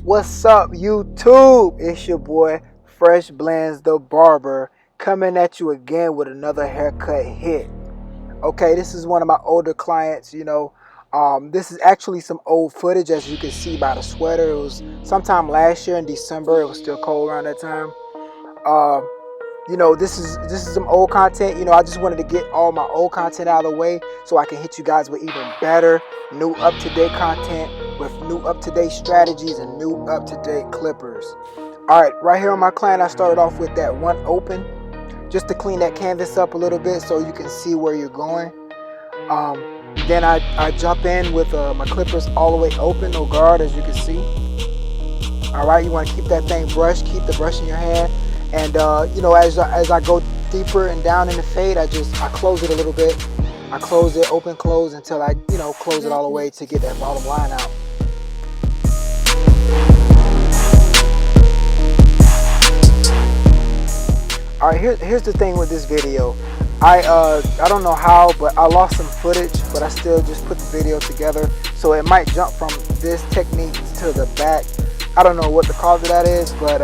What's up, YouTube? It's your boy Fresh Blends the Barber coming at you again with another haircut hit. Okay, this is one of my older clients. This is actually some old footage, as you can see by the sweater. It was sometime last year in December. It was still cold around that time. This is some old content. I just wanted to get all my old content out of the way so I can hit you guys with even better, new up-to-date content with new up-to-date strategies and new up-to-date clippers. All right, right here on my client, I started off with that one open just to clean that canvas up a little bit so you can see where you're going. Then I jump in with my clippers all the way open, no guard, as you can see. All right, you want to keep that thing brushed, keep the brush in your hand. And as I go deeper and down in the fade, I close it a little bit. I close it, open, close until I close it all the way to get that bottom line out. All right, here's the thing with this video. I don't know how, but I lost some footage, but I still just put the video together, so it might jump from this technique to the back. I don't know what the cause of that is, but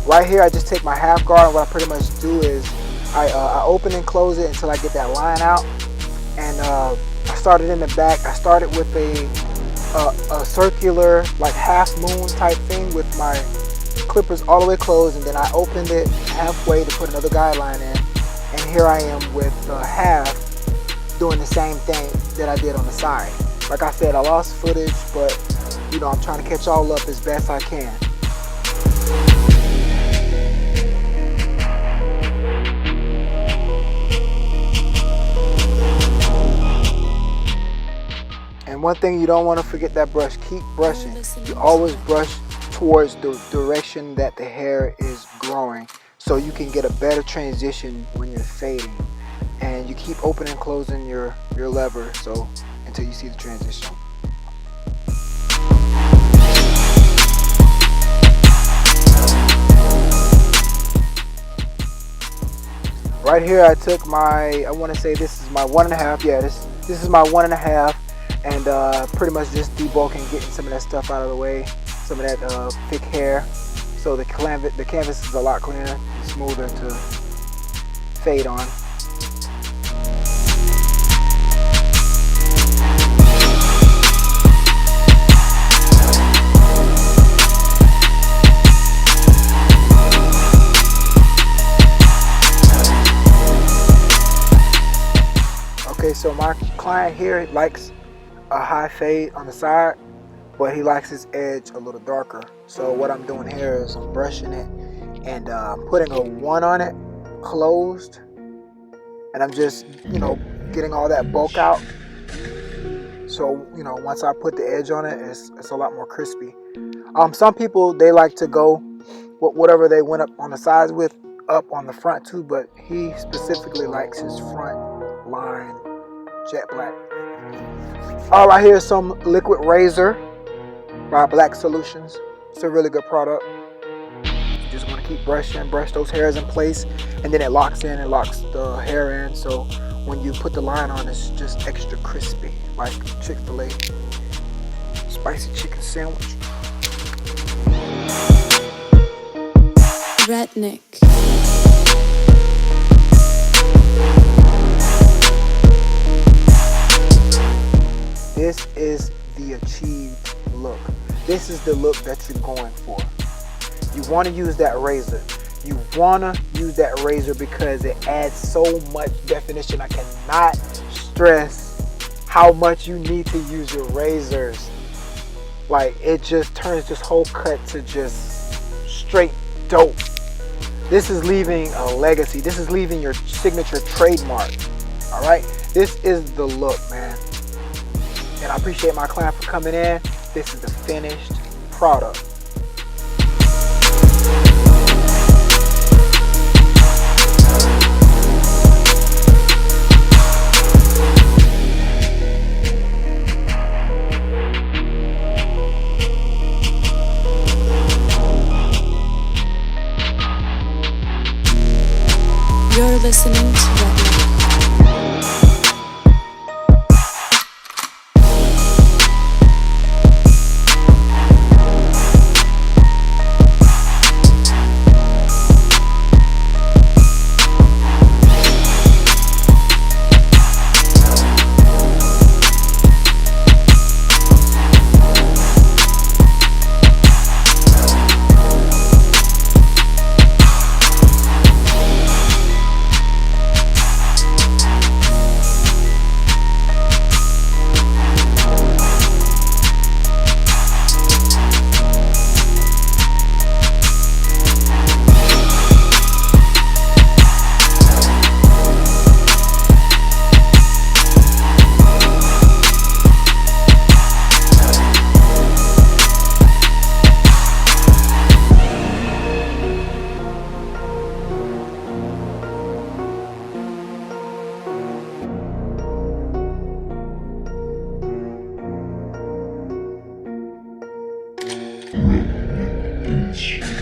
right here, I just take my half guard, and what I pretty much do is I open and close it until I get that line out. And I started in the back. I started with a circular, like half moon type thing with my clippers all the way closed, and then I opened it halfway to put another guideline in. And here I am with half doing the same thing that I did on the side. Like I said, I lost footage, but I'm trying to catch all up as best I can. And one thing you don't want to forget, that brush. Keep brushing. You always brush towards the direction that the hair is growing, so you can get a better transition when you're fading. And you keep opening and closing your lever until you see the transition. Right here, I took I want to say this is my 1.5. Yeah, this is my 1.5. And pretty much just debulking, getting some of that stuff out of the way, some of that thick hair, so the canvas is a lot cleaner, smoother to fade on. Okay, so my client here likes a high fade on the side, but he likes his edge a little darker. So what I'm doing here is I'm brushing it and putting a 1 on it, closed, and I'm just getting all that bulk out. So once I put the edge on it, it's a lot more crispy. Some people, they like to go with whatever they went up on the sides with up on the front too, but he specifically likes his front line jet black. All right, here's some liquid razor by Black Solutions. It's a really good product. You just want to keep brush those hairs in place, and then it locks the hair in, so when you put the line on, it's just extra crispy, like Chick-fil-A spicy chicken sandwich. Redneck. This is the achieved look. This is the look that you're going for. You want to use that razor. You want to use that razor because it adds so much definition. I cannot stress how much you need to use your razors. Like, it just turns this whole cut to just straight dope. This is leaving a legacy. This is leaving your signature trademark. All right? This is the look, man. And I appreciate my client for coming in. This is the finished product. You're listening to Redneck. Edge.